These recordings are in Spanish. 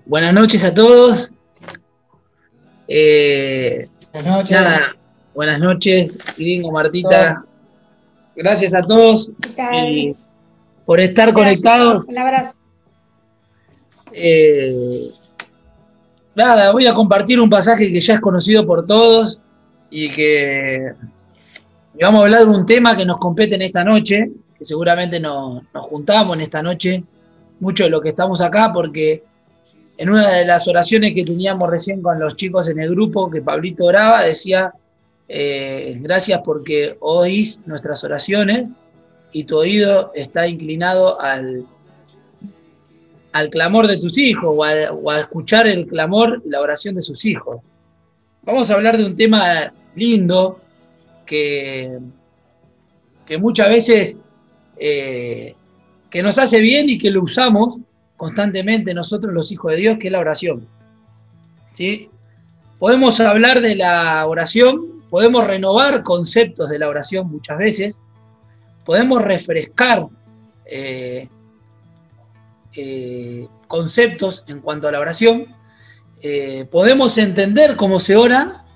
Buenas noches a todos. Buenas noches. Nada, buenas noches, Gringo, Martita. Gracias a todos ¿Qué tal? por estar conectados. Un abrazo. Nada, voy a compartir un pasaje que ya es conocido por todos y que vamos a hablar de un tema que nos compete en esta noche, que seguramente nos juntamos en esta noche, muchos de los que estamos acá, porque en una de las oraciones que teníamos recién con los chicos en el grupo, que Pablito oraba, decía, gracias porque oís nuestras oraciones y tu oído está inclinado al clamor de tus hijos o a escuchar el clamor y la oración de sus hijos. Vamos a hablar de un tema lindo que muchas veces que nos hace bien y que lo usamos constantemente nosotros los hijos de Dios, que es la oración. ¿Sí? Podemos hablar de la oración, podemos renovar conceptos de la oración muchas veces, podemos refrescar conceptos en cuanto a la oración, podemos entender cómo se ora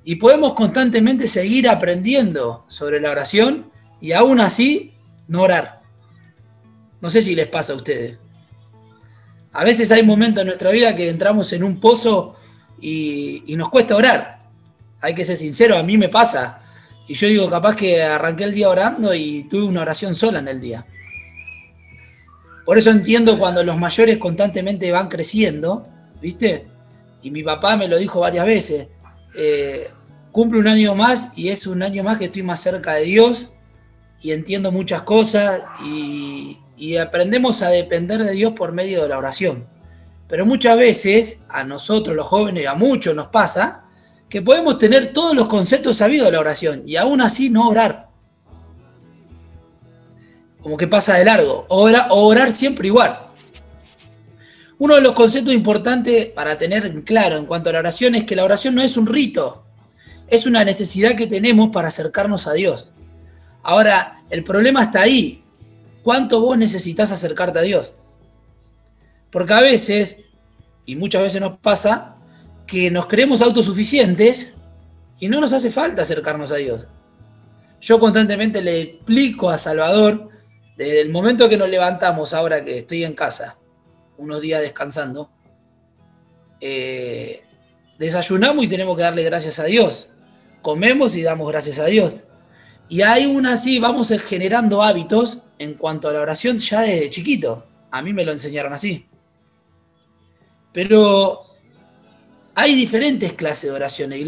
y podemos constantemente seguir aprendiendo sobre la oración y aún así no orar. No sé si les pasa a ustedes. A veces hay momentos en nuestra vida que entramos en un pozo y nos cuesta orar. Hay que ser sincero, a mí me pasa. Y yo digo, capaz que arranqué el día orando y tuve una oración sola en el día. Por eso entiendo cuando los mayores constantemente van creciendo, ¿viste? Y mi papá me lo dijo varias veces. Cumple un año más y es un año más que estoy más cerca de Dios y entiendo muchas cosas y aprendemos a depender de Dios por medio de la oración. Pero muchas veces a nosotros los jóvenes, a muchos nos pasa que podemos tener todos los conceptos sabidos de la oración y aún así no orar. Como que pasa de largo, o orar siempre igual. Uno de los conceptos importantes para tener en claro en cuanto a la oración es que la oración no es un rito, es una necesidad que tenemos para acercarnos a Dios. Ahora, el problema está ahí. ¿Cuánto vos necesitas acercarte a Dios? Porque a veces, y muchas veces nos pasa, que nos creemos autosuficientes y no nos hace falta acercarnos a Dios. Yo constantemente le explico a Salvador, desde el momento que nos levantamos, ahora que estoy en casa, unos días descansando, desayunamos y tenemos que darle gracias a Dios. Comemos y damos gracias a Dios. Y aún así vamos generando hábitos en cuanto a la oración ya desde chiquito. A mí me lo enseñaron así. Pero hay diferentes clases de oraciones y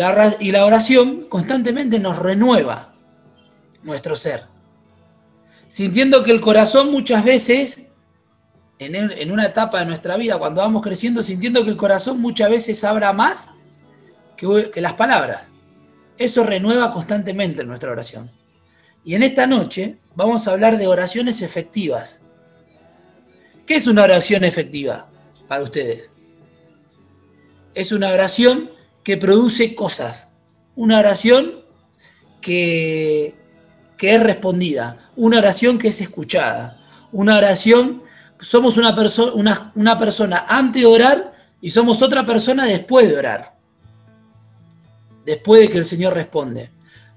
la oración constantemente nos renueva nuestro ser. Sintiendo que el corazón muchas veces, en una etapa de nuestra vida, cuando vamos creciendo, sintiendo que el corazón muchas veces abra más que las palabras. Eso renueva constantemente nuestra oración. Y en esta noche vamos a hablar de oraciones efectivas. ¿Qué es una oración efectiva para ustedes? Es una oración que produce cosas. Una oración que es respondida. Una oración que es escuchada. Una oración, somos una persona antes de orar y somos otra persona después de orar. Después de que el Señor responde.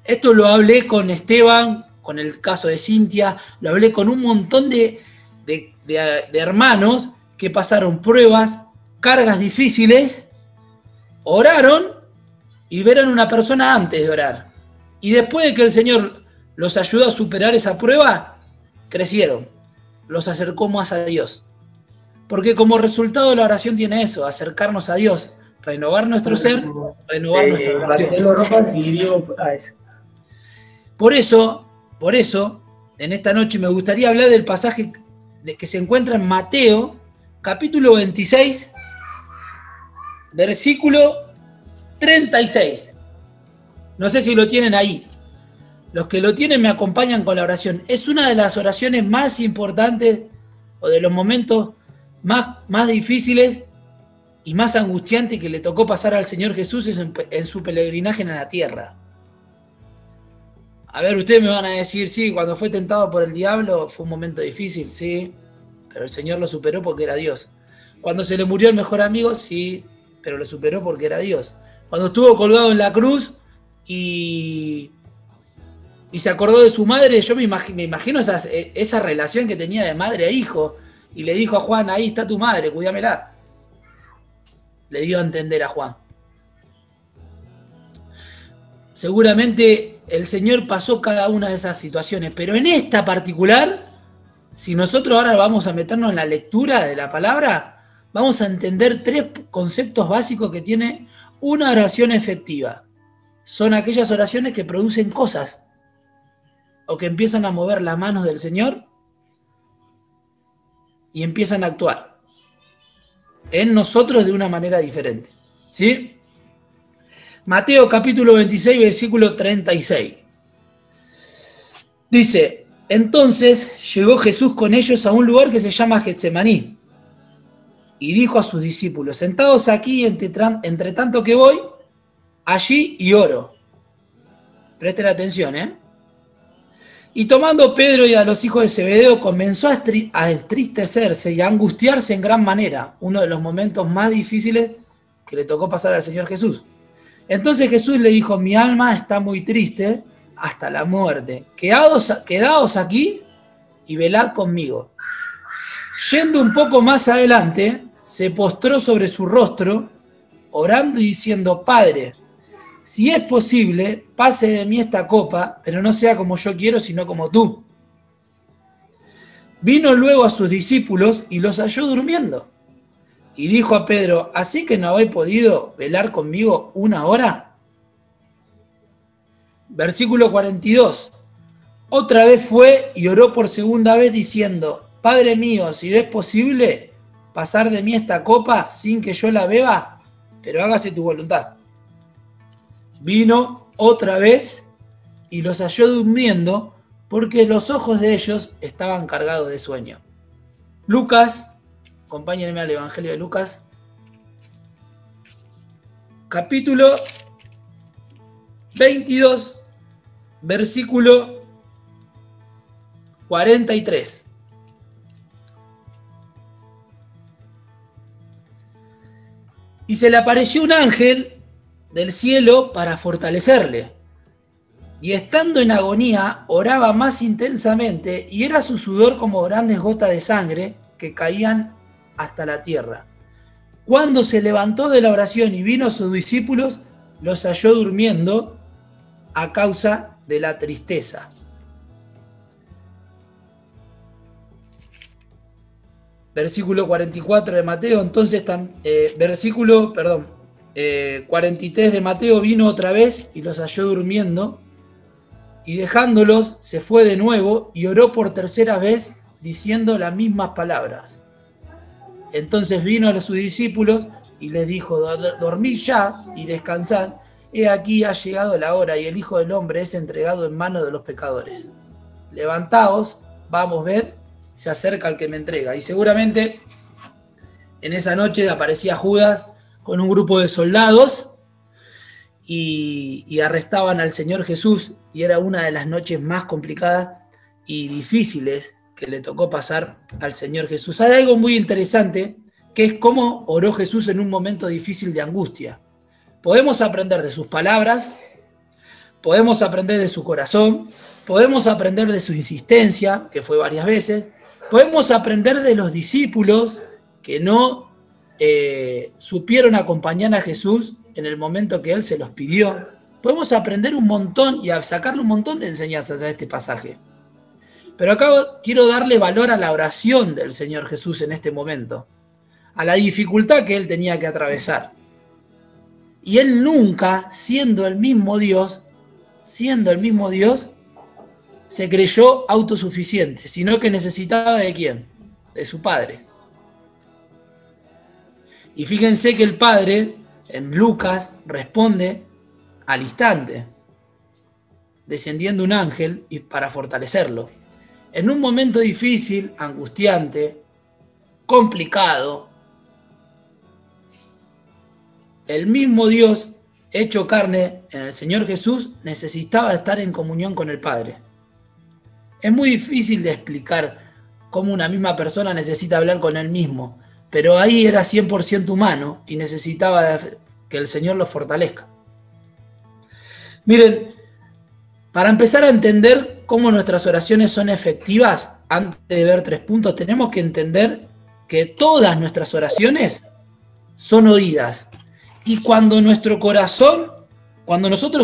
Esto lo hablé con Esteban, con el caso de Cintia, lo hablé con un montón de hermanos que pasaron pruebas, cargas difíciles, oraron y vieron una persona antes de orar. Y después de que el Señor los ayudó a superar esa prueba, crecieron, los acercó más a Dios. Porque como resultado la oración tiene eso, acercarnos a Dios, renovar nuestro ser, renovar nuestra oración. Por eso, en esta noche me gustaría hablar del pasaje que se encuentra en Mateo, capítulo 26, versículo 36. No sé si lo tienen ahí. Los que lo tienen me acompañan con la oración. Es una de las oraciones más importantes o de los momentos más difíciles y más angustiantes que le tocó pasar al Señor Jesús en su peregrinaje en la tierra. A ver, ustedes me van a decir, sí, cuando fue tentado por el diablo fue un momento difícil, sí, pero el Señor lo superó porque era Dios. Cuando se le murió el mejor amigo, sí, pero lo superó porque era Dios. Cuando estuvo colgado en la cruz y se acordó de su madre, yo me imagino esa relación que tenía de madre a hijo. Y le dijo a Juan, ahí está tu madre, cuídamela. Le dio a entender a Juan. Seguramente el Señor pasó cada una de esas situaciones, pero en esta particular, si nosotros ahora vamos a meternos en la lectura de la palabra, vamos a entender 3 conceptos básicos que tiene una oración efectiva. Son aquellas oraciones que producen cosas o que empiezan a mover las manos del Señor y empiezan a actuar en nosotros de una manera diferente. ¿Sí? Mateo capítulo 26, versículo 36. Dice, entonces llegó Jesús con ellos a un lugar que se llama Getsemaní y dijo a sus discípulos, sentados aquí entre tanto que voy allí y oro. Presten atención, ¿eh? Y tomando Pedro y a los hijos de Zebedeo, comenzó a entristecerse y a angustiarse en gran manera, uno de los momentos más difíciles que le tocó pasar al Señor Jesús. Entonces Jesús le dijo, mi alma está muy triste hasta la muerte. Quedaos aquí y velad conmigo. Yendo un poco más adelante, se postró sobre su rostro, orando y diciendo, Padre, si es posible, pase de mí esta copa, pero no sea como yo quiero, sino como tú. Vino luego a sus discípulos y los halló durmiendo. Y dijo a Pedro, ¿así que no habéis podido velar conmigo 1 hora? Versículo 42. Otra vez fue y oró por segunda vez diciendo, Padre mío, si es posible, pasar de mí esta copa sin que yo la beba, pero hágase tu voluntad. Vino otra vez y los halló durmiendo porque los ojos de ellos estaban cargados de sueño. Lucas, acompáñenme al Evangelio de Lucas, capítulo 22, versículo 43. Y se le apareció un ángel del cielo para fortalecerle. Y estando en agonía, oraba más intensamente, y era su sudor como grandes gotas de sangre que caían hasta la tierra. Cuando se levantó de la oración y vino a sus discípulos, los halló durmiendo a causa de la tristeza. Versículo 44 de Mateo, entonces, versículo 43 de Mateo, vino otra vez y los halló durmiendo, y dejándolos se fue de nuevo y oró por tercera vez diciendo las mismas palabras. Entonces vino a sus discípulos y les dijo, dormid ya y descansad, he aquí ha llegado la hora y el Hijo del Hombre es entregado en manos de los pecadores. Levantaos, vamos, ved, se acerca el que me entrega. Y seguramente en esa noche aparecía Judas con un grupo de soldados y arrestaban al Señor Jesús, y era una de las noches más complicadas y difíciles que le tocó pasar al Señor Jesús. Hay algo muy interesante, que es cómo oró Jesús en un momento difícil de angustia. Podemos aprender de sus palabras, podemos aprender de su corazón, podemos aprender de su insistencia, que fue varias veces, podemos aprender de los discípulos que no supieron acompañar a Jesús en el momento que Él se los pidió. Podemos aprender un montón y sacarle un montón de enseñanzas a este pasaje. Pero acá quiero darle valor a la oración del Señor Jesús en este momento, a la dificultad que Él tenía que atravesar. Y Él nunca, siendo el mismo Dios, se creyó autosuficiente, sino que necesitaba ¿de quién? De su Padre. Y fíjense que el Padre, en Lucas, responde al instante, descendiendo un ángel para fortalecerlo. En un momento difícil, angustiante, complicado, el mismo Dios hecho carne en el Señor Jesús necesitaba estar en comunión con el Padre. Es muy difícil de explicar cómo una misma persona necesita hablar con él mismo, pero ahí era 100% humano y necesitaba que el Señor lo fortalezca. Miren, para empezar a entender cómo nuestras oraciones son efectivas, antes de ver 3 puntos, tenemos que entender que todas nuestras oraciones son oídas. Y cuando nosotros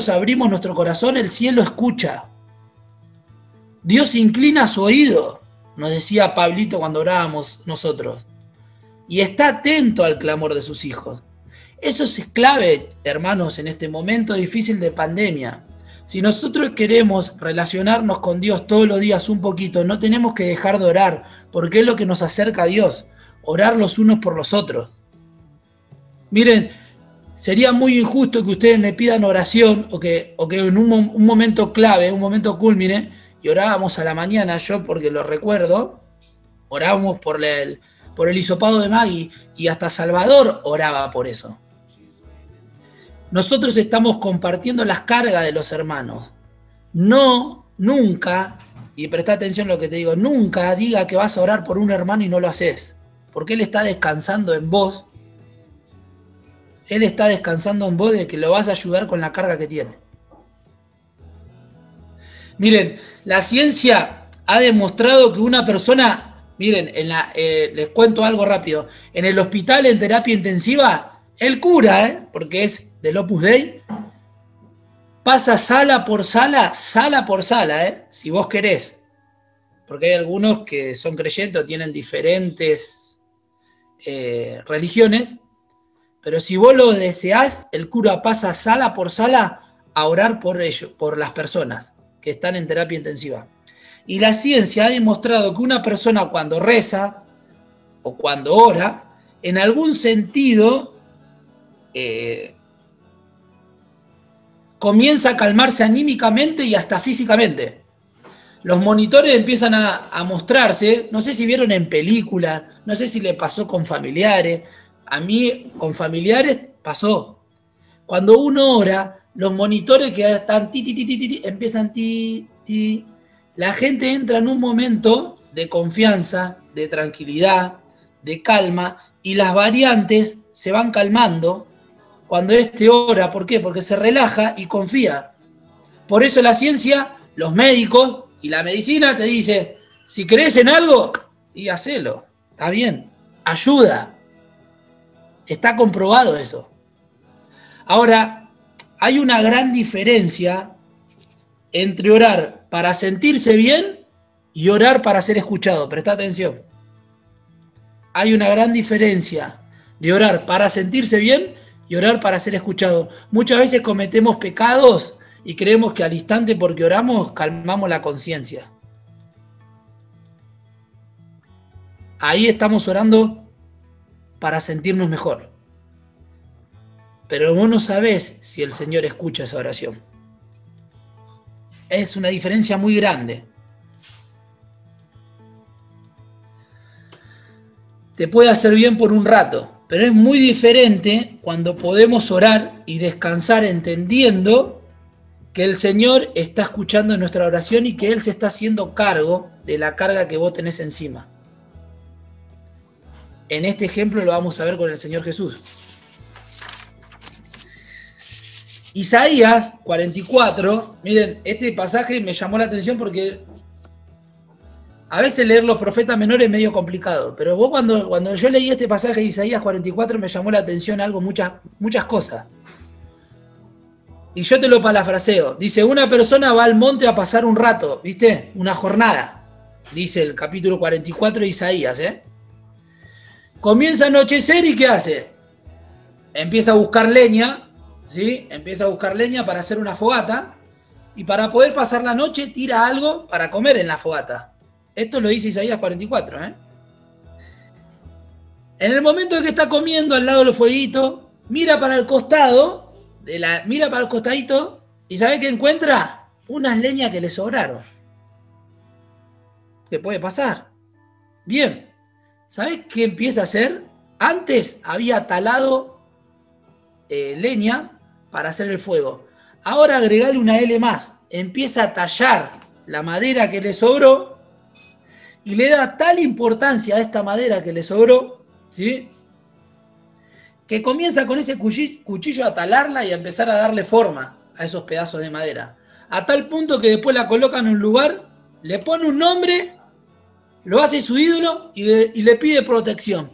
abrimos nuestro corazón, el cielo escucha. Dios inclina su oído, nos decía Pablito cuando orábamos nosotros, y está atento al clamor de sus hijos. Eso es clave, hermanos, en este momento difícil de pandemia. Si nosotros queremos relacionarnos con Dios todos los días un poquito, no tenemos que dejar de orar, porque es lo que nos acerca a Dios, orar los unos por los otros. Miren, sería muy injusto que ustedes me pidan oración o que en un momento clave, un momento culmine, y orábamos a la mañana, yo porque lo recuerdo, orábamos por el hisopado de Maggie y hasta Salvador oraba por eso. Nosotros estamos compartiendo las cargas de los hermanos. No, nunca, y presta atención a lo que te digo, nunca diga que vas a orar por un hermano y no lo haces, porque él está descansando en vos. Él está descansando en vos de que lo vas a ayudar con la carga que tiene. Miren, la ciencia ha demostrado que una persona, miren, les cuento algo rápido, en el hospital en terapia intensiva, el cura, porque es del Opus Dei, pasa sala por sala, si vos querés, porque hay algunos que son creyentes o tienen diferentes religiones, pero si vos lo deseás, el cura pasa sala por sala a orar por ellos, por las personas que están en terapia intensiva. Y la ciencia ha demostrado que una persona cuando reza o cuando ora, en algún sentido comienza a calmarse anímicamente y hasta físicamente. Los monitores empiezan a mostrarse, no sé si vieron en películas, no sé si le pasó con familiares. A mí, con familiares, pasó. Cuando uno ora, los monitores que están empiezan la gente entra en un momento de confianza, de tranquilidad, de calma, y las variantes se van calmando cuando ora. ¿Por qué? Porque se relaja y confía. Por eso la ciencia, los médicos y la medicina te dice, si crees en algo, y hacelo. Está bien. Ayuda. Está comprobado eso. Ahora, hay una gran diferencia entre orar para sentirse bien y orar para ser escuchado. Presta atención. Hay una gran diferencia de orar para sentirse bien y orar para ser escuchado. Muchas veces cometemos pecados y creemos que al instante porque oramos calmamos la conciencia. Ahí estamos orando para sentirnos mejor. Pero vos no sabés si el Señor escucha esa oración. Es una diferencia muy grande. Te puede hacer bien por un rato, pero es muy diferente cuando podemos orar y descansar entendiendo que el Señor está escuchando nuestra oración y que Él se está haciendo cargo de la carga que vos tenés encima. En este ejemplo lo vamos a ver con el Señor Jesús. Isaías 44, miren, este pasaje me llamó la atención porque a veces leer los profetas menores es medio complicado, pero vos cuando yo leí este pasaje de Isaías 44 me llamó la atención algo, muchas cosas. Y yo te lo parafraseo. Dice, una persona va al monte a pasar un rato, ¿viste? Una jornada, dice el capítulo 44 de Isaías, Comienza a anochecer y ¿qué hace? Empieza a buscar leña, ¿sí? Empieza a buscar leña para hacer una fogata y para poder pasar la noche tira algo para comer en la fogata. Esto lo dice Isaías 44, En el momento en que está comiendo al lado del fueguito, mira para el costado, mira para el costadito y ¿sabe qué encuentra? Unas leñas que le sobraron. ¿Qué puede pasar? Bien. ¿Sabés qué empieza a hacer? Antes había talado leña para hacer el fuego. Ahora agregale una L más. Empieza a tallar la madera que le sobró y le da tal importancia a esta madera que le sobró ¿sí? Que comienza con ese cuchillo a talarla y a empezar a darle forma a esos pedazos de madera. A tal punto que después la coloca en un lugar, le pone un nombre, lo hace su ídolo y le pide protección.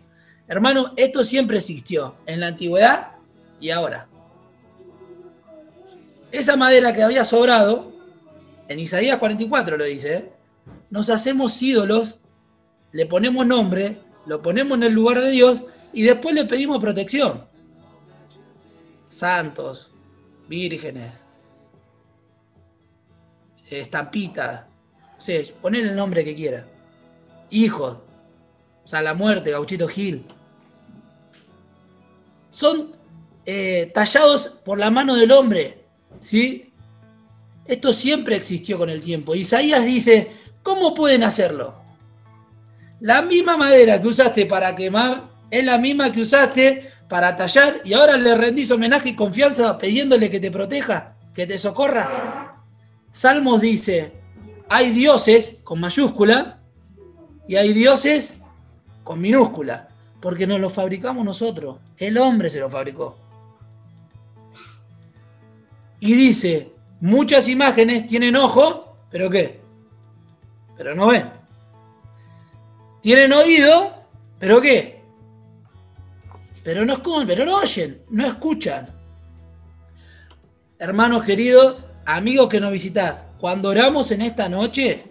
Hermano, esto siempre existió en la antigüedad y ahora. Esa madera que había sobrado, en Isaías 44 lo dice, nos hacemos ídolos, le ponemos nombre, lo ponemos en el lugar de Dios y después le pedimos protección. Santos, vírgenes, estampitas, sí, ponle el nombre que quiera. Hijos, o sea, la muerte, Gauchito Gil. Son tallados por la mano del hombre, ¿sí? Esto siempre existió con el tiempo. Isaías dice, ¿cómo pueden hacerlo? La misma madera que usaste para quemar es la misma que usaste para tallar y ahora le rendís homenaje y confianza pidiéndole que te proteja, que te socorra. Salmos dice, hay dioses con mayúscula y hay dioses con minúscula, porque nos lo fabricamos nosotros. El hombre se lo fabricó. Y dice, muchas imágenes tienen ojo, ¿pero qué? Pero no ven. Tienen oído, ¿pero qué? Pero no oyen, no escuchan. Hermanos queridos, amigos que nos visitás, cuando oramos en esta noche,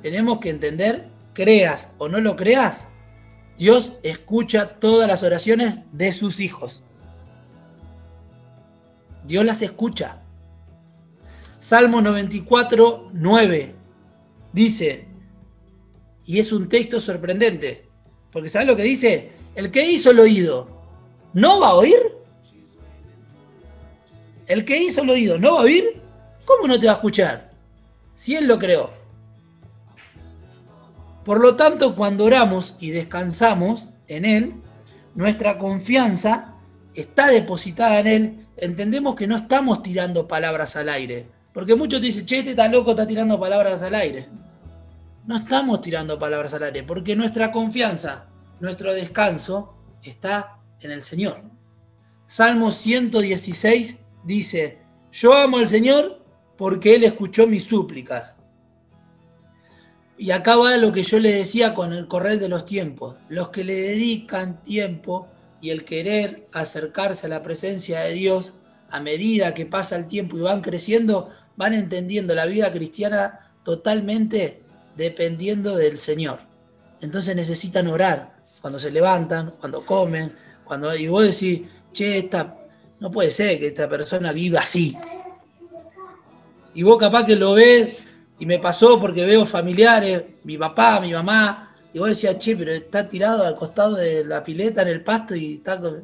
tenemos que entender, creas o no lo creas, Dios escucha todas las oraciones de sus hijos. Dios las escucha. Salmo 94, 9 dice, y es un texto sorprendente, porque ¿sabes lo que dice? El que hizo el oído, ¿no va a oír? El que hizo el oído, ¿no va a oír? ¿Cómo no te va a escuchar? Si Él lo creó. Por lo tanto, cuando oramos y descansamos en Él, nuestra confianza está depositada en Él, entendemos que no estamos tirando palabras al aire. Porque muchos dicen, che, este está loco, está tirando palabras al aire. No estamos tirando palabras al aire, porque nuestra confianza, nuestro descanso, está en el Señor. Salmo 116 dice, yo amo al Señor porque Él escuchó mis súplicas. Y acá va lo que yo le decía con el correr de los tiempos. Los que le dedican tiempo y el querer acercarse a la presencia de Dios, a medida que pasa el tiempo y van creciendo, van entendiendo la vida cristiana totalmente dependiendo del Señor. Entonces necesitan orar cuando se levantan, cuando comen, y vos decís, che, no puede ser que esta persona viva así. Y vos capaz que lo ves, y me pasó porque veo familiares, mi papá, mi mamá, y vos decías, che, pero está tirado al costado de la pileta en el pasto y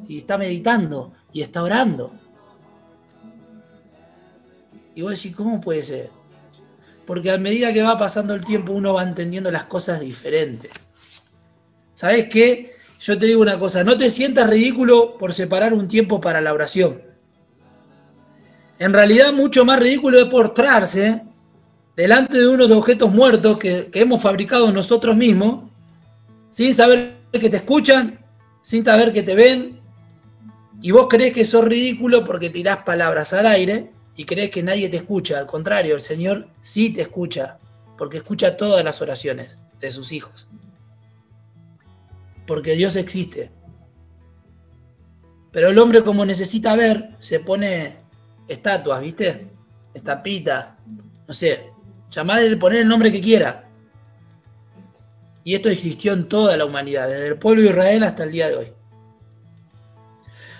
está meditando, y está orando. Y vos decís, ¿cómo puede ser? Porque a medida que va pasando el tiempo uno va entendiendo las cosas diferentes. ¿Sabés qué? Yo te digo una cosa, no te sientas ridículo por separar un tiempo para la oración. En realidad mucho más ridículo es postrarse delante de unos objetos muertos que hemos fabricado nosotros mismos, sin saber que te escuchan, sin saber que te ven, y vos creés que sos ridículo porque tirás palabras al aire y creés que nadie te escucha. Al contrario, el Señor sí te escucha, porque escucha todas las oraciones de sus hijos. Porque Dios existe. Pero el hombre, como necesita ver, se pone estatuas, ¿viste? Estampita, no sé, llamarle, poner el nombre que quiera. Y esto existió en toda la humanidad, desde el pueblo de Israel hasta el día de hoy.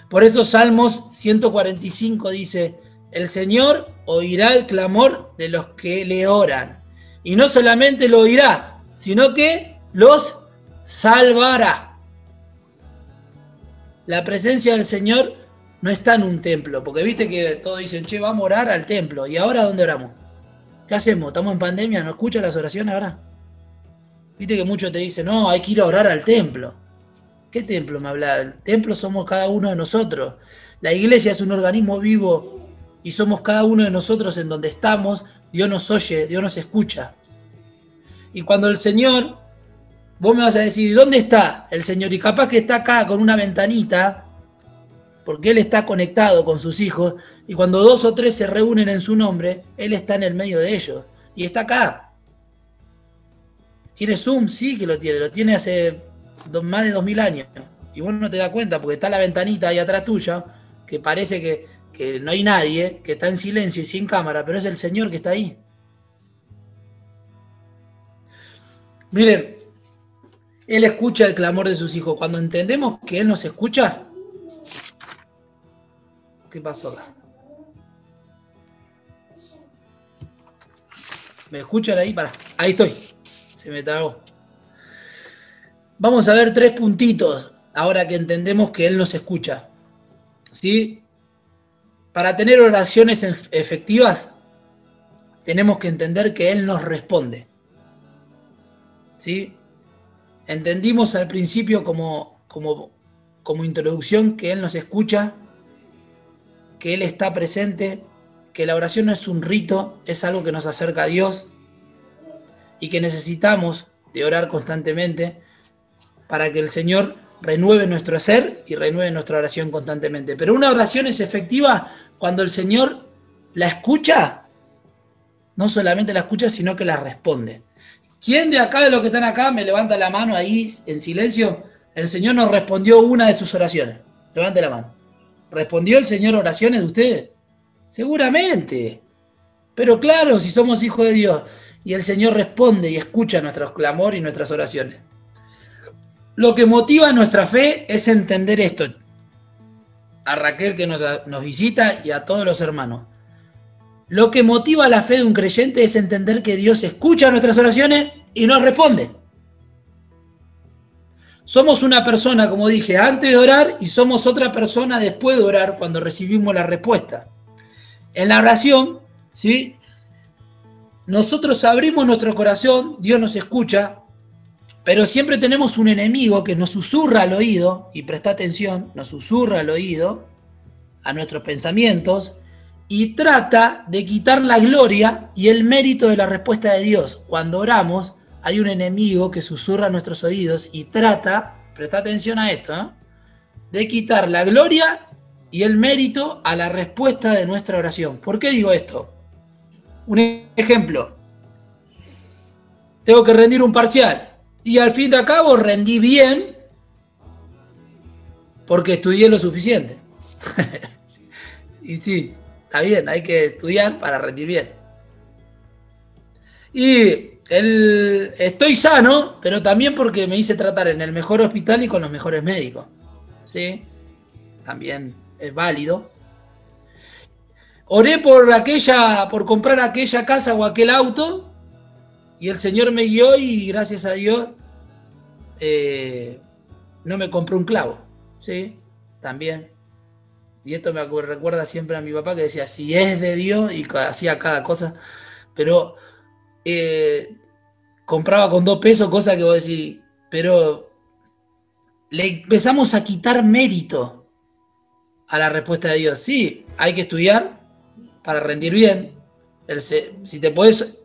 Por eso Salmos 145 dice, el Señor oirá el clamor de los que le oran. Y no solamente lo oirá, sino que los salvará. La presencia del Señor no está en un templo, porque viste que todos dicen, che, vamos a orar al templo. ¿Y ahora dónde oramos? ¿Qué hacemos? ¿Estamos en pandemia? ¿No escuchan las oraciones ahora? Viste que muchos te dicen, no, hay que ir a orar al templo. ¿Qué templo me habla? El templo somos cada uno de nosotros. La iglesia es un organismo vivo y somos cada uno de nosotros en donde estamos. Dios nos oye, Dios nos escucha. Y cuando el Señor Vos me vas a decir, ¿dónde está el Señor? Y capaz que está acá con una ventanita, porque Él está conectado con sus hijos, y cuando 2 o 3 se reúnen en su nombre, Él está en el medio de ellos, y está acá. ¿Tiene Zoom? Sí que lo tiene hace más de 2000 años, y vos no te das cuenta, porque está la ventanita ahí atrás tuya, que parece que no hay nadie, que está en silencio y sin cámara, pero es el Señor que está ahí. Miren, Él escucha el clamor de sus hijos. Cuando entendemos que Él nos escucha, ¿qué pasó acá? ¿Me escuchan ahí? Pará. Ahí estoy. Se me trabó. Vamos a ver 3 puntitos ahora que entendemos que Él nos escucha. ¿Sí? Para tener oraciones efectivas, tenemos que entender que Él nos responde. ¿Sí? Entendimos al principio como introducción que Él nos escucha, que Él está presente, que la oración no es un rito, es algo que nos acerca a Dios y que necesitamos de orar constantemente para que el Señor renueve nuestro ser y renueve nuestra oración constantemente. Pero una oración es efectiva cuando el Señor la escucha, no solamente la escucha, sino que la responde. ¿Quién de acá, de los que están acá, me levanta la mano ahí en silencio? El Señor nos respondió una de sus oraciones. Levante la mano. ¿Respondió el Señor oraciones de ustedes? Seguramente. Pero claro, si somos hijos de Dios y el Señor responde y escucha nuestros clamores y nuestras oraciones. Lo que motiva nuestra fe es entender esto. A Raquel que nos visita y a todos los hermanos. Lo que motiva la fe de un creyente es entender que Dios escucha nuestras oraciones y nos responde. Somos una persona, como dije, antes de orar y somos otra persona después de orar cuando recibimos la respuesta. En la oración, ¿sí? Nosotros abrimos nuestro corazón, Dios nos escucha, pero siempre tenemos un enemigo que nos susurra al oído, y presta atención, nos susurra al oído, a nuestros pensamientos, y trata de quitar la gloria y el mérito de la respuesta de Dios. Cuando oramos, hay un enemigo que susurra a nuestros oídos y trata, presta atención a esto, ¿eh?, de quitar la gloria y el mérito a la respuesta de nuestra oración. ¿Por qué digo esto? Un ejemplo. Tengo que rendir un parcial y al fin de cabo rendí bien porque estudié lo suficiente. Y sí, está bien, hay que estudiar para rendir bien. Y estoy sano, pero también porque me hice tratar en el mejor hospital y con los mejores médicos. ¿Sí? También es válido. Oré por comprar aquella casa o aquel auto y el Señor me guió y gracias a Dios no me compré un clavo. ¿Sí? También. Y esto me recuerda siempre a mi papá que decía, si es de Dios, y hacía cada cosa, pero compraba con 2 pesos, cosa que vos decís, pero le empezamos a quitar mérito a la respuesta de Dios. Sí, hay que estudiar para rendir bien. Si te podés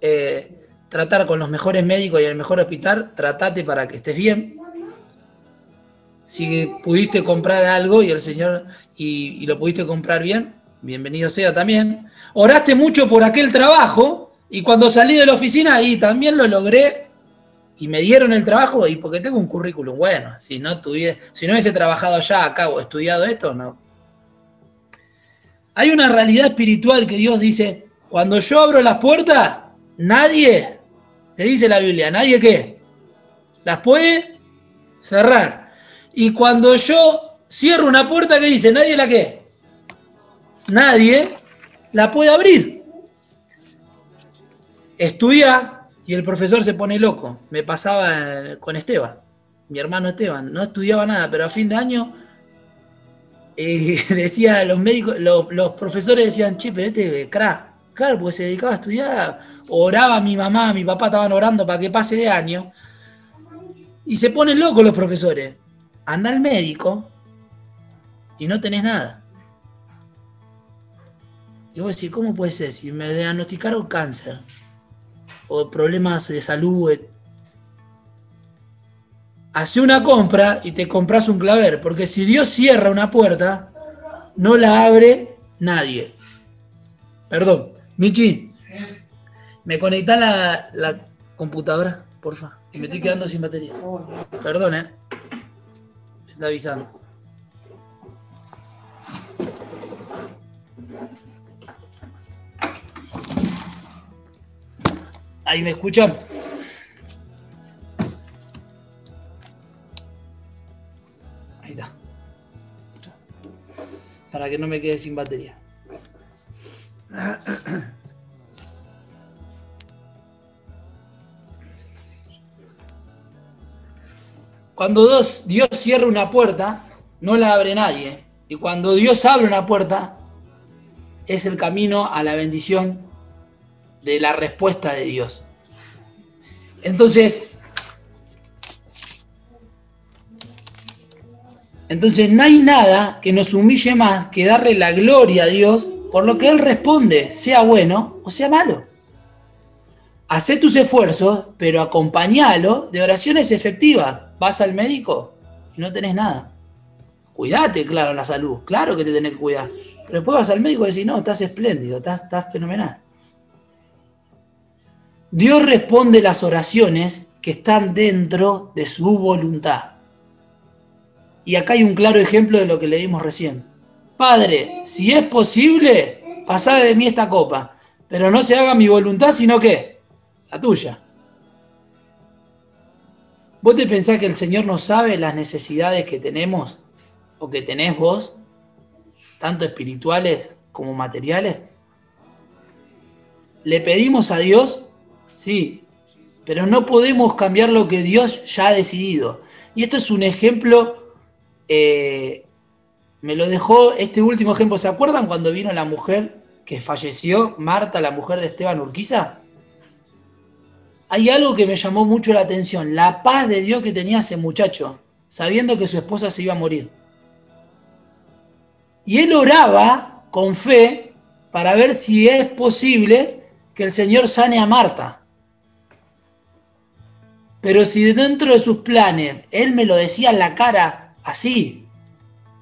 tratar con los mejores médicos y el mejor hospital, tratate para que estés bien. Si pudiste comprar algo y el Señor y lo pudiste comprar bien, bienvenido sea también. Oraste mucho por aquel trabajo y cuando salí de la oficina y también lo logré y me dieron el trabajo y porque tengo un currículum bueno. Si no hubiese trabajado allá, acá o estudiado esto, no. Hay una realidad espiritual que Dios dice, cuando yo abro las puertas, nadie, te dice la Biblia, nadie ¿qué? Las puede cerrar. Y cuando yo cierro una puerta, ¿qué dice? ¿Nadie la qué? Nadie la puede abrir. Estudia y el profesor se pone loco. Me pasaba con Esteban, mi hermano Esteban. No estudiaba nada, pero a fin de año decía los médicos, los profesores decían, che, pero este crack. Claro, porque se dedicaba a estudiar. Oraba mi mamá, mi papá estaban orando para que pase de año. Y se ponen locos los profesores. Anda al médico y no tenés nada. Y vos decís, ¿cómo puede ser? Si me diagnosticaron cáncer o problemas de salud. hace una compra y te compras un claver, porque si Dios cierra una puerta, no la abre nadie. Perdón, Michi, ¿me conectás la computadora, porfa? Que me estoy quedando sin batería. Perdón, me está avisando. ¿Ahí me escuchan? Ahí está. Para que no me quede sin batería. Cuando Dios cierra una puerta, no la abre nadie. Y cuando Dios abre una puerta, es el camino a la bendición de la respuesta de Dios. Entonces no hay nada que nos humille más que darle la gloria a Dios por lo que Él responde, sea bueno o sea malo. Hacé tus esfuerzos, pero acompañalo de oraciones efectivas. Vas al médico y no tenés nada. Cuidate, claro, en la salud. Claro que te tenés que cuidar. Pero después vas al médico y decís, no, estás espléndido, estás fenomenal. Dios responde las oraciones que están dentro de su voluntad. Y acá hay un claro ejemplo de lo que leímos recién. Padre, si es posible, pasá de mí esta copa, pero no se haga mi voluntad, sino que la tuya. ¿Vos te pensás que el Señor no sabe las necesidades que tenemos o que tenés vos, tanto espirituales como materiales? ¿Le pedimos a Dios? Sí, pero no podemos cambiar lo que Dios ya ha decidido. Y esto es un ejemplo, me lo dejó este último ejemplo. ¿Se acuerdan cuando vino la mujer que falleció, Marta, la mujer de Esteban Urquiza? Hay algo que me llamó mucho la atención, la paz de Dios que tenía ese muchacho, sabiendo que su esposa se iba a morir. Y él oraba con fe para ver si es posible que el Señor sane a Marta. Pero si dentro de sus planes, él me lo decía en la cara así,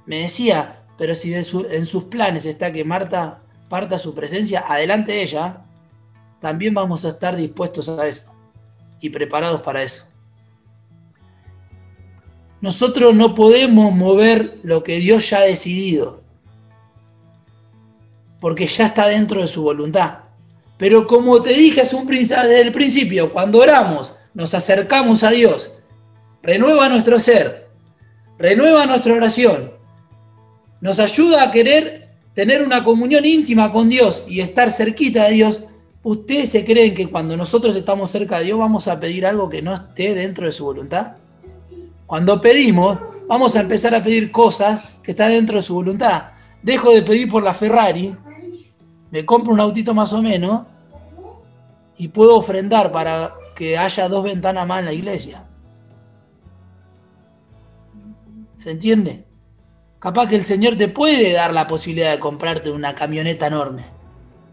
me decía, pero si en sus planes está que Marta parta su presencia adelante de ella, también vamos a estar dispuestos a eso y preparados para eso. Nosotros no podemos mover lo que Dios ya ha decidido, porque ya está dentro de su voluntad. Pero como te dije desde el principio, cuando oramos, nos acercamos a Dios, renueva nuestro ser, renueva nuestra oración, nos ayuda a querer tener una comunión íntima con Dios y estar cerquita de Dios. ¿Ustedes se creen que cuando nosotros estamos cerca de Dios vamos a pedir algo que no esté dentro de su voluntad? Cuando pedimos, vamos a empezar a pedir cosas que están dentro de su voluntad. Dejo de pedir por la Ferrari, me compro un autito más o menos y puedo ofrendar para que haya 2 ventanas más en la iglesia. ¿Se entiende? Capaz que el Señor te puede dar la posibilidad de comprarte una camioneta enorme.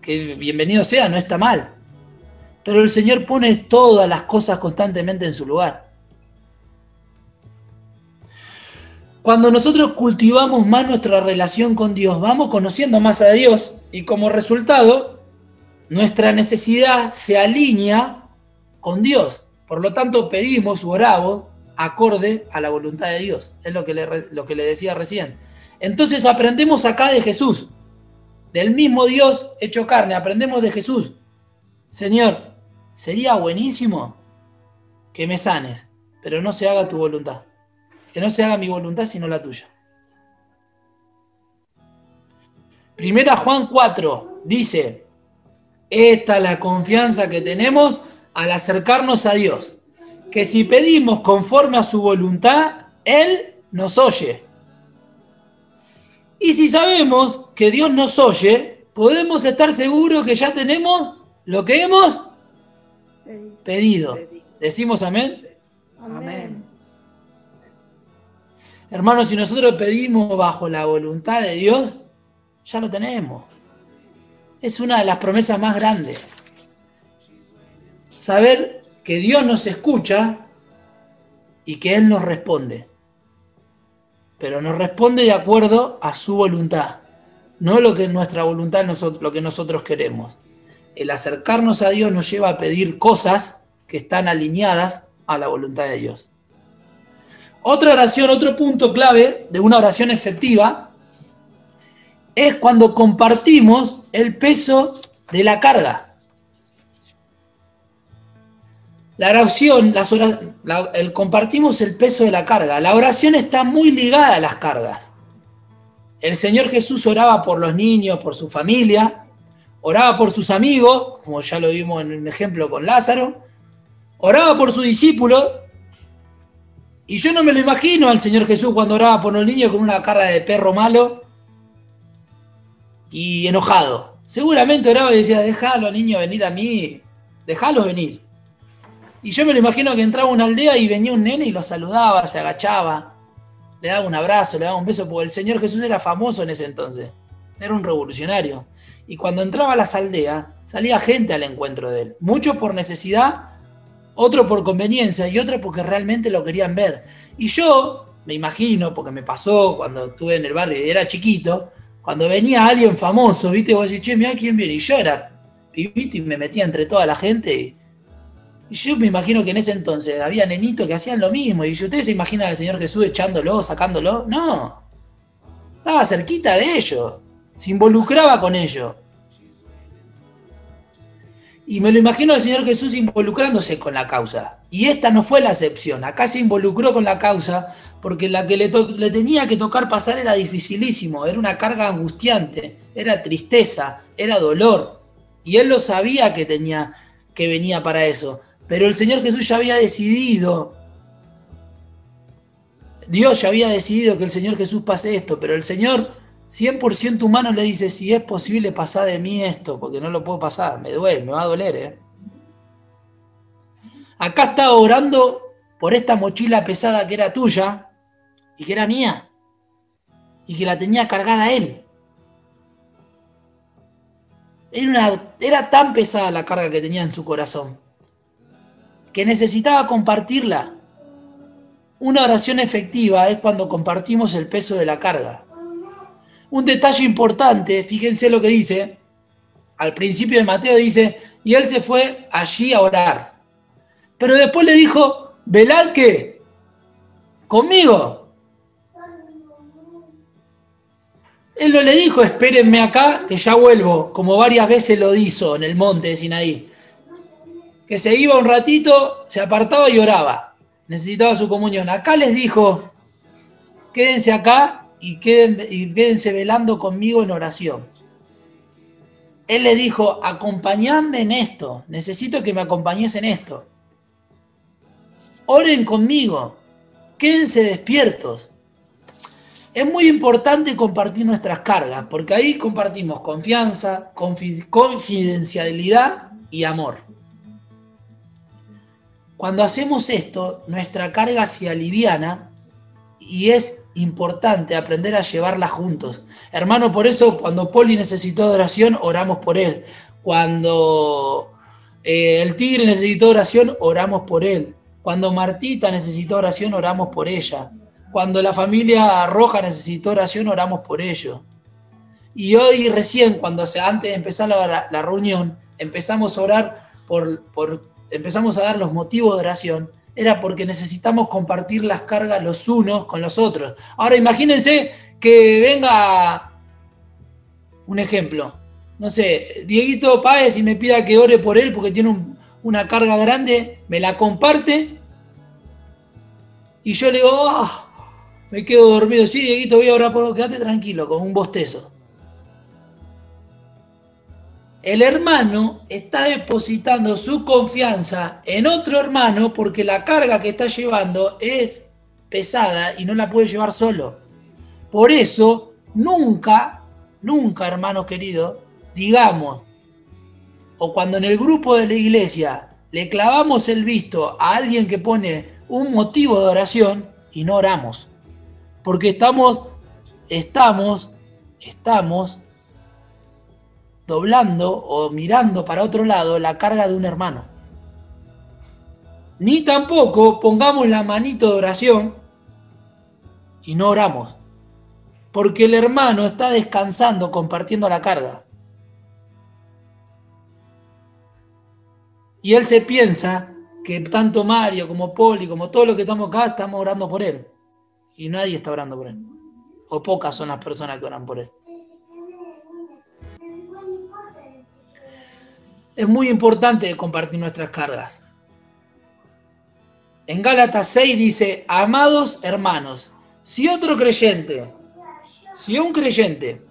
Que bienvenido sea, no está mal. Pero el Señor pone todas las cosas constantemente en su lugar. Cuando nosotros cultivamos más nuestra relación con Dios, vamos conociendo más a Dios y como resultado, nuestra necesidad se alinea con Dios. Por lo tanto, pedimos o oramos acorde a la voluntad de Dios. Es lo que le decía recién. Entonces aprendemos acá de Jesús. Del mismo Dios hecho carne, aprendemos de Jesús. Señor, sería buenísimo que me sanes, pero no se haga tu voluntad. Que no se haga mi voluntad, sino la tuya. Primera Juan 4 dice, esta es la confianza que tenemos al acercarnos a Dios, que si pedimos conforme a su voluntad, Él nos oye. Y si sabemos que Dios nos oye, podemos estar seguros que ya tenemos lo que hemos pedido. ¿Decimos amén? Amén. Hermanos, si nosotros pedimos bajo la voluntad de Dios, ya lo tenemos. Es una de las promesas más grandes. Saber que Dios nos escucha y que Él nos responde. Pero nos responde de acuerdo a su voluntad, no lo que es nuestra voluntad, lo que nosotros queremos. El acercarnos a Dios nos lleva a pedir cosas que están alineadas a la voluntad de Dios. Otra oración, otro punto clave de una oración efectiva es cuando compartimos el peso de la carga. La oración, compartimos el peso de la carga. La oración está muy ligada a las cargas. El Señor Jesús oraba por los niños, por su familia, oraba por sus amigos, como ya lo vimos en un ejemplo con Lázaro, oraba por sus discípulos, y yo no me lo imagino al Señor Jesús cuando oraba por los niños con una cara de perro malo y enojado. Seguramente oraba y decía, déjalo, niño, venir a mí, déjalos venir. Y yo me lo imagino que entraba a una aldea y venía un nene y lo saludaba, se agachaba, le daba un abrazo, le daba un beso, porque el Señor Jesús era famoso en ese entonces, era un revolucionario. Y cuando entraba a las aldeas, salía gente al encuentro de él, muchos por necesidad, otros por conveniencia y otros porque realmente lo querían ver. Y yo me imagino, porque me pasó cuando estuve en el barrio y era chiquito, cuando venía alguien famoso, ¿viste? Vos decís, che, mirá quién viene. Y yo era pibito y me metía entre toda la gente. Y yo me imagino que en ese entonces había nenitos que hacían lo mismo. Y si ustedes se imaginan al Señor Jesús echándolo, sacándolo, no. Estaba cerquita de ellos. Se involucraba con ellos. Y me lo imagino al Señor Jesús involucrándose con la causa. Y esta no fue la excepción. Acá se involucró con la causa porque la que le tenía que tocar pasar era dificilísimo. Era una carga angustiante. Era tristeza. Era dolor. Y él lo sabía que venía para eso. Pero el Señor Jesús ya había decidido. Dios ya había decidido que el Señor Jesús pase esto. Pero el Señor 100% humano le dice, si es posible pasar de mí esto, porque no lo puedo pasar, me duele, me va a doler. Acá estaba orando por esta mochila pesada que era tuya y que era mía y que la tenía cargada él. Era tan pesada la carga que tenía en su corazón que necesitaba compartirla. Una oración efectiva es cuando compartimos el peso de la carga. Un detalle importante, fíjense lo que dice, al principio de Mateo dice, y él se fue allí a orar. Pero después le dijo, velad ¿qué? Conmigo. Él no le dijo, espérenme acá, que ya vuelvo, como varias veces lo hizo en el monte de Sinaí. Que se iba un ratito, se apartaba y oraba. Necesitaba su comunión. Acá les dijo, quédense acá, y quédense velando conmigo en oración. Él le dijo, acompañadme en esto, necesito que me acompañes en esto. Oren conmigo, quédense despiertos. Es muy importante compartir nuestras cargas, porque ahí compartimos confianza, confidencialidad y amor. Cuando hacemos esto, nuestra carga se aliviana y es importante aprender a llevarla juntos. Hermano, por eso cuando Poli necesitó oración, oramos por él. Cuando el Tigre necesitó oración, oramos por él. Cuando Martita necesitó oración, oramos por ella. Cuando la familia Roja necesitó oración, oramos por ellos. Y hoy recién, antes de empezar la reunión, empezamos a orar empezamos a dar los motivos de oración. Era porque necesitamos compartir las cargas los unos con los otros. Ahora imagínense que venga un ejemplo. No sé, Dieguito Páez y me pida que ore por él porque tiene una carga grande, me la comparte y yo le digo, me quedo dormido. Sí, Dieguito, voy a orar por vos, quédate tranquilo, con un bostezo. El hermano está depositando su confianza en otro hermano porque la carga que está llevando es pesada y no la puede llevar solo. Por eso, nunca, hermano querido, digamos, o cuando en el grupo de la iglesia le clavamos el visto a alguien que pone un motivo de oración y no oramos. Porque estamos doblando o mirando para otro lado la carga de un hermano. Ni tampoco pongamos la manito de oración y no oramos. Porque el hermano está descansando, compartiendo la carga. Y él se piensa que tanto Mario como Poli, como todos los que estamos acá, estamos orando por él. Y nadie está orando por él. O pocas son las personas que oran por él. Es muy importante compartir nuestras cargas. En Gálatas 6 dice, amados hermanos, si un creyente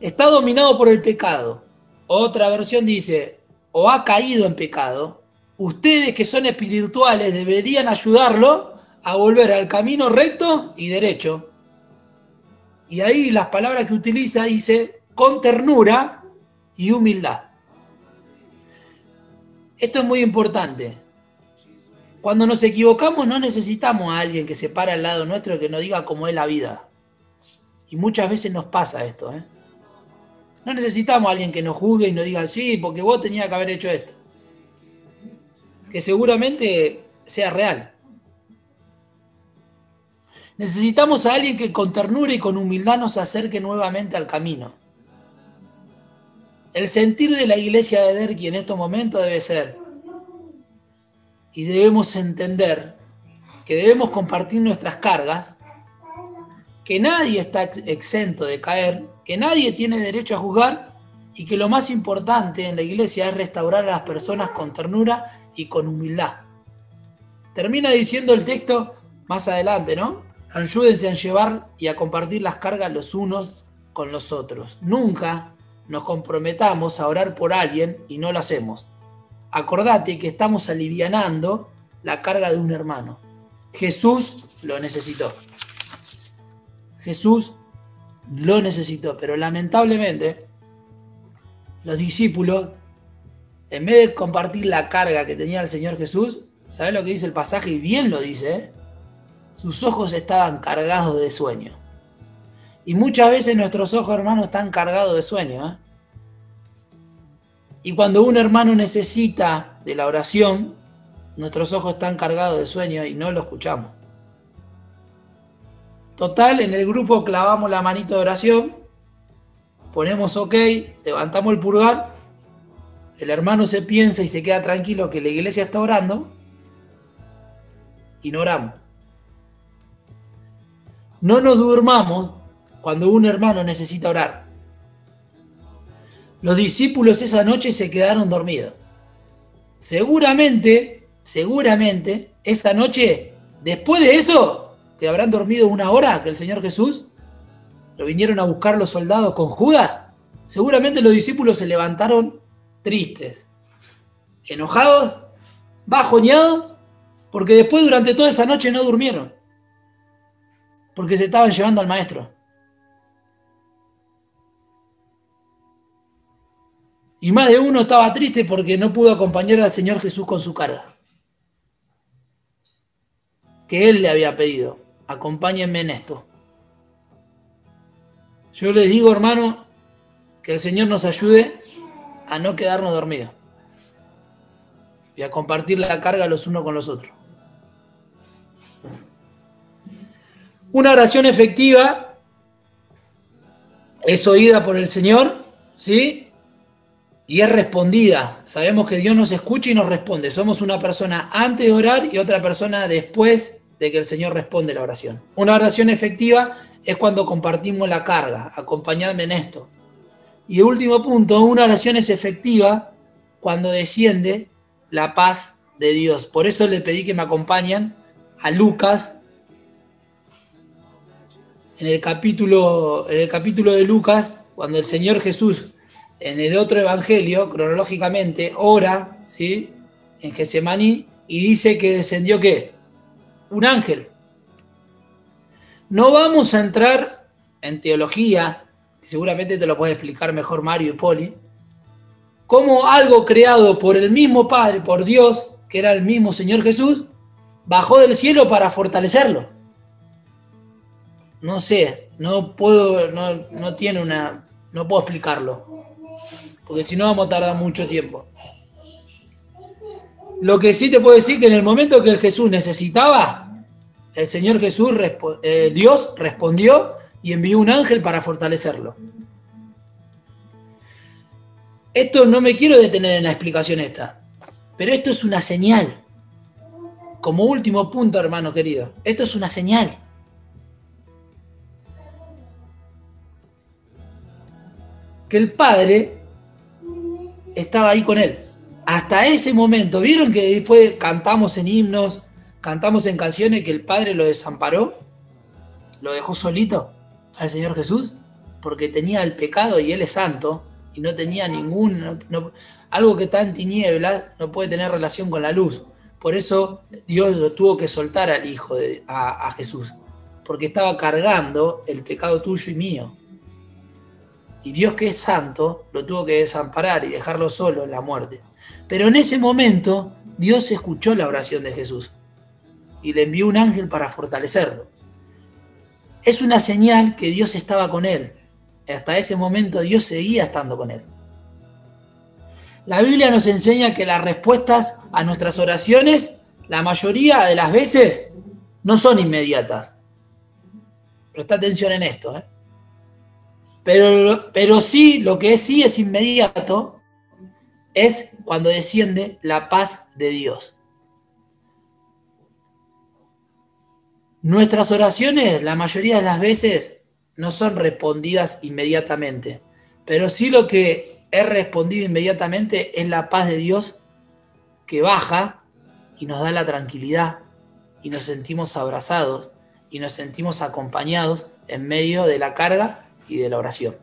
está dominado por el pecado, otra versión dice, o ha caído en pecado, ustedes que son espirituales deberían ayudarlo a volver al camino recto y derecho. Y ahí las palabras que utiliza dice, con ternura y humildad. Esto es muy importante. Cuando nos equivocamos no necesitamos a alguien que se pare al lado nuestro y que nos diga cómo es la vida. Y muchas veces nos pasa esto, ¿eh? No necesitamos a alguien que nos juzgue y nos diga, sí, porque vos tenías que haber hecho esto. Que seguramente sea real. Necesitamos a alguien que con ternura y con humildad nos acerque nuevamente al camino. El sentir de la iglesia de Derqui en estos momentos debe ser, y debemos entender que debemos compartir nuestras cargas, que nadie está exento de caer, que nadie tiene derecho a juzgar y que lo más importante en la iglesia es restaurar a las personas con ternura y con humildad. Termina diciendo el texto más adelante, ¿no? Ayúdense a llevar y a compartir las cargas los unos con los otros. Nunca nos comprometamos a orar por alguien y no lo hacemos. Acordate que estamos alivianando la carga de un hermano. Jesús lo necesitó. Jesús lo necesitó, pero lamentablemente los discípulos, en vez de compartir la carga que tenía el Señor Jesús, ¿sabés lo que dice el pasaje? Y bien lo dice, ¿eh? Sus ojos estaban cargados de sueño. Y muchas veces nuestros ojos, hermanos, están cargados de sueño, ¿eh? Y cuando un hermano necesita de la oración, nuestros ojos están cargados de sueño y no lo escuchamos. Total, en el grupo clavamos la manito de oración, ponemos ok, levantamos el pulgar, el hermano se piensa y se queda tranquilo que la iglesia está orando y no oramos. No nos durmamos cuando un hermano necesita orar. Los discípulos esa noche se quedaron dormidos. Seguramente, esa noche, después de eso, que habrán dormido una hora, que el Señor Jesús lo vinieron a buscar los soldados con Judas, seguramente los discípulos se levantaron tristes, enojados, bajoneados, porque después durante toda esa noche no durmieron, porque se estaban llevando al maestro. Y más de uno estaba triste porque no pudo acompañar al Señor Jesús con su carga, que Él le había pedido. Acompáñenme en esto. Yo les digo, hermano, que el Señor nos ayude a no quedarnos dormidos y a compartir la carga los unos con los otros. Una oración efectiva es oída por el Señor, ¿sí? Y es respondida. Sabemos que Dios nos escucha y nos responde. Somos una persona antes de orar y otra persona después de que el Señor responde la oración. Una oración efectiva es cuando compartimos la carga. Acompañadme en esto. Y el último punto, una oración es efectiva cuando desciende la paz de Dios. Por eso le pedí que me acompañen a Lucas, en el capítulo de Lucas, cuando el Señor Jesús, en el otro evangelio, cronológicamente, ora, ¿sí?, en Getsemaní, y dice que descendió, ¿qué? Un ángel. No vamos a entrar en teología, que seguramente te lo puede explicar mejor Mario y Poli, cómo algo creado por el mismo Padre, por Dios, que era el mismo Señor Jesús, bajó del cielo para fortalecerlo. No sé, no puedo explicarlo, porque si no vamos a tardar mucho tiempo. Lo que sí te puedo decir que en el momento que el Jesús necesitaba, el Señor Jesús, Dios respondió y envió un ángel para fortalecerlo. Esto no me quiero detener en la explicación esta, pero esto es una señal. Como último punto, hermano querido, esto es una señal. Que el Padre estaba ahí con él. Hasta ese momento, ¿vieron que después cantamos en himnos, cantamos en canciones que el Padre lo desamparó? Lo dejó solito al Señor Jesús, porque tenía el pecado y Él es santo, y no tenía algo que está en tinieblas no puede tener relación con la luz. Por eso Dios lo tuvo que soltar al Hijo, a Jesús, porque estaba cargando el pecado tuyo y mío. Y Dios, que es santo, lo tuvo que desamparar y dejarlo solo en la muerte. Pero en ese momento Dios escuchó la oración de Jesús y le envió un ángel para fortalecerlo. Es una señal que Dios estaba con él. Hasta ese momento Dios seguía estando con él. La Biblia nos enseña que las respuestas a nuestras oraciones, la mayoría de las veces, no son inmediatas. Presta atención en esto, ¿eh? Pero sí, lo que sí es inmediato es cuando desciende la paz de Dios. Nuestras oraciones, la mayoría de las veces, no son respondidas inmediatamente, pero sí lo que es respondido inmediatamente es la paz de Dios que baja y nos da la tranquilidad y nos sentimos abrazados y nos sentimos acompañados en medio de la carga y de la oración.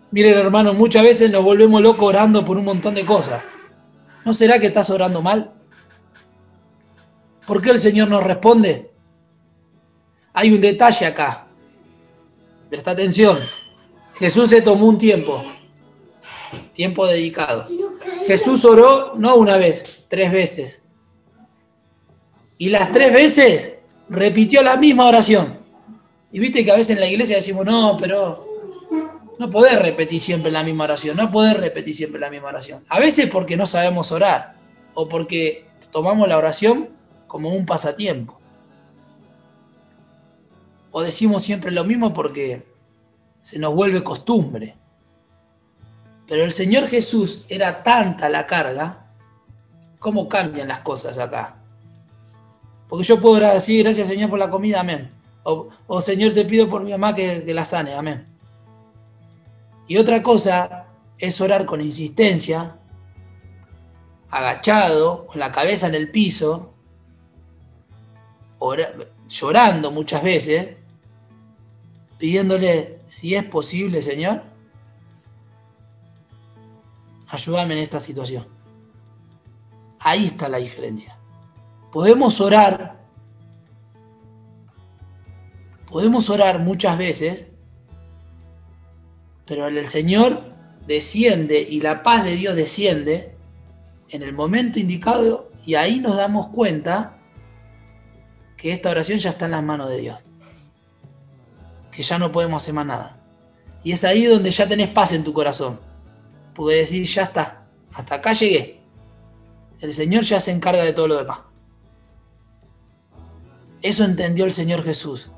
Miren, hermano, muchas veces nos volvemos locos orando por un montón de cosas. ¿No será que estás orando mal? ¿Por qué el Señor nos responde? Hay un detalle acá. Presta atención. Jesús se tomó un tiempo dedicado. Jesús oró no una vez, 3 veces. Y las 3 veces repitió la misma oración. Y viste que a veces en la iglesia decimos, no, pero no podés repetir siempre la misma oración, no podés repetir siempre la misma oración. A veces porque no sabemos orar, o porque tomamos la oración como un pasatiempo. O decimos siempre lo mismo porque se nos vuelve costumbre. Pero el Señor Jesús era tanta la carga, ¿cómo cambian las cosas acá? Porque yo puedo decir, gracias Señor por la comida, amén. O Señor, te pido por mi mamá que la sane, amén. Y otra cosa es orar con insistencia, agachado, con la cabeza en el piso, llorando muchas veces, pidiéndole, si es posible, Señor, ayúdame en esta situación. Ahí está la diferencia. Podemos orar muchas veces, pero el Señor desciende y la paz de Dios desciende en el momento indicado y ahí nos damos cuenta que esta oración ya está en las manos de Dios, que ya no podemos hacer más nada. Y es ahí donde ya tenés paz en tu corazón, porque decís, ya está, hasta acá llegué. El Señor ya se encarga de todo lo demás. Eso entendió el Señor Jesús.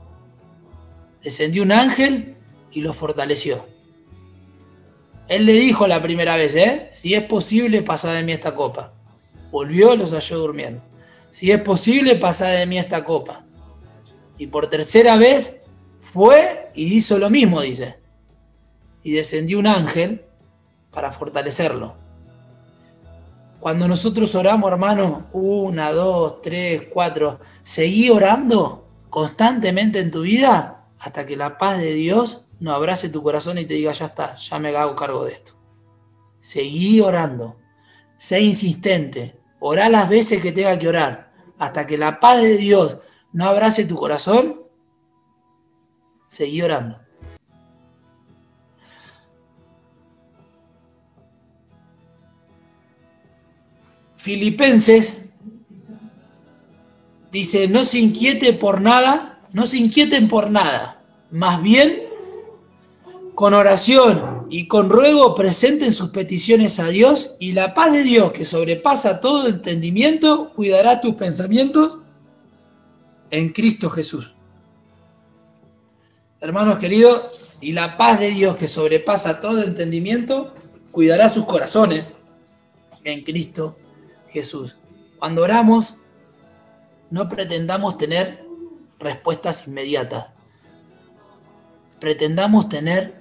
Descendió un ángel y lo fortaleció. Él le dijo la primera vez, si es posible, pasá de mí esta copa. Volvió, los halló durmiendo. Si es posible, pasá de mí esta copa. Y por tercera vez fue y hizo lo mismo, dice. Y descendió un ángel para fortalecerlo. Cuando nosotros oramos, hermano, 1, 2, 3, 4, seguí orando constantemente en tu vida hasta que la paz de Dios no abrace tu corazón y te diga, ya está, ya me hago cargo de esto. Seguí orando, sé insistente, orá las veces que tenga que orar, hasta que la paz de Dios no abrace tu corazón, seguí orando. Filipenses dice, no se inquieten por nada, más bien con oración y con ruego presenten sus peticiones a Dios, y la paz de Dios, que sobrepasa todo entendimiento, cuidará tus pensamientos en Cristo Jesús. Hermanos queridos, y la paz de Dios, que sobrepasa todo entendimiento, cuidará sus corazones en Cristo Jesús. Cuando oramos, no pretendamos tener respuestas inmediatas. Pretendamos tener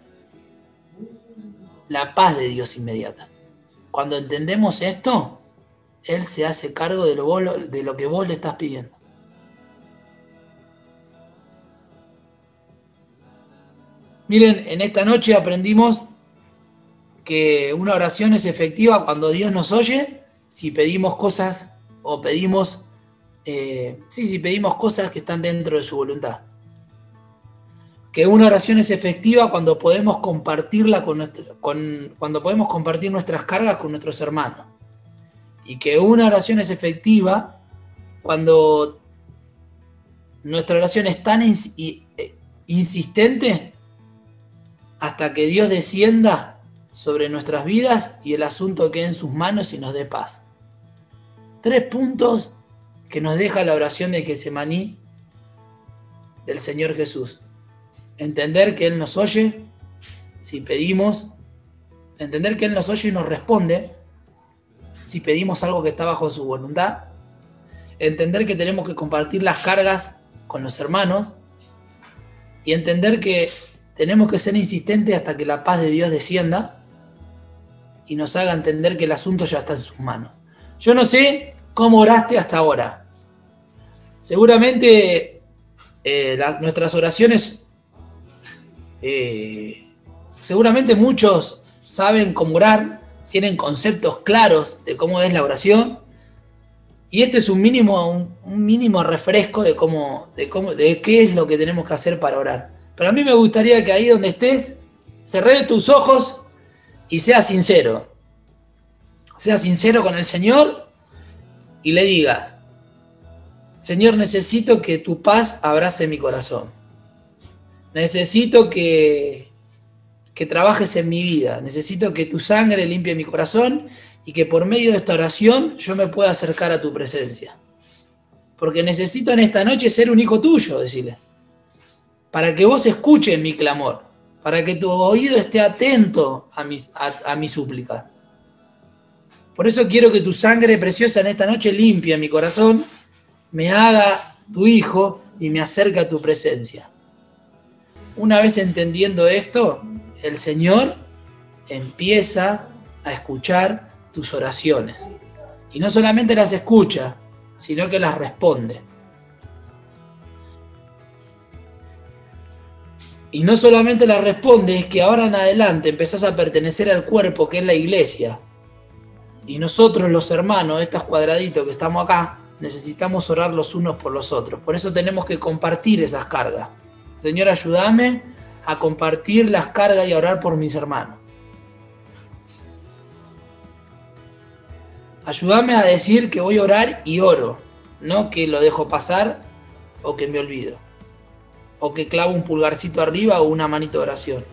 la paz de Dios inmediata. Cuando entendemos esto, Él se hace cargo de lo que vos le estás pidiendo. Miren, en esta noche aprendimos que una oración es efectiva cuando Dios nos oye, si pedimos cosas o pedimos, si pedimos cosas que están dentro de su voluntad. Que una oración es efectiva cuando podemos compartirla cuando podemos compartir nuestras cargas con nuestros hermanos. Y que una oración es efectiva cuando nuestra oración es tan insistente hasta que Dios descienda sobre nuestras vidas y el asunto quede en sus manos y nos dé paz. 3 puntos que nos deja la oración de Getsemaní del Señor Jesús. Entender que Él nos oye si pedimos, entender que Él nos oye y nos responde si pedimos algo que está bajo su voluntad, entender que tenemos que compartir las cargas con los hermanos y entender que tenemos que ser insistentes hasta que la paz de Dios descienda y nos haga entender que el asunto ya está en sus manos. Yo no sé cómo oraste hasta ahora. Seguramente nuestras oraciones, seguramente muchos saben cómo orar, tienen conceptos claros de cómo es la oración, y este es un mínimo refresco de qué es lo que tenemos que hacer para orar. Pero a mí me gustaría que ahí donde estés, cerrés tus ojos y seas sincero. Seas sincero con el Señor y le digas: Señor, necesito que tu paz abrace mi corazón. Necesito que trabajes en mi vida. Necesito que tu sangre limpie mi corazón y que por medio de esta oración yo me pueda acercar a tu presencia. Porque necesito en esta noche ser un hijo tuyo, decirle. Para que vos escuches mi clamor. Para que tu oído esté atento a mi súplica. Por eso quiero que tu sangre preciosa en esta noche limpie mi corazón, me haga tu hijo y me acerque a tu presencia. Una vez entendiendo esto, el Señor empieza a escuchar tus oraciones. Y no solamente las escucha, sino que las responde. Y no solamente las responde, es que ahora en adelante empezás a pertenecer al cuerpo que es la iglesia. Y nosotros los hermanos, estos cuadraditos que estamos acá, necesitamos orar los unos por los otros. Por eso tenemos que compartir esas cargas. Señor, ayúdame a compartir las cargas y a orar por mis hermanos. Ayúdame a decir que voy a orar y oro, no que lo dejo pasar o que me olvido, o que clavo un pulgarcito arriba o una manito de oración.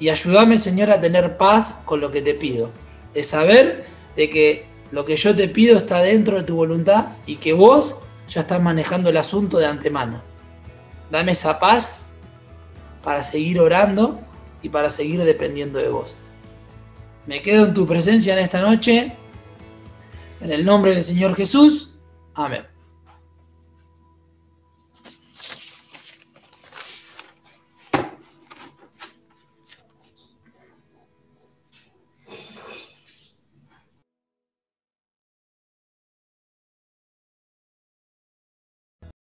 Y ayúdame, Señor, a tener paz con lo que te pido, de saber de que lo que yo te pido está dentro de tu voluntad y que vos ya estás manejando el asunto de antemano. Dame esa paz para seguir orando y para seguir dependiendo de vos. Me quedo en tu presencia en esta noche, en el nombre del Señor Jesús. Amén.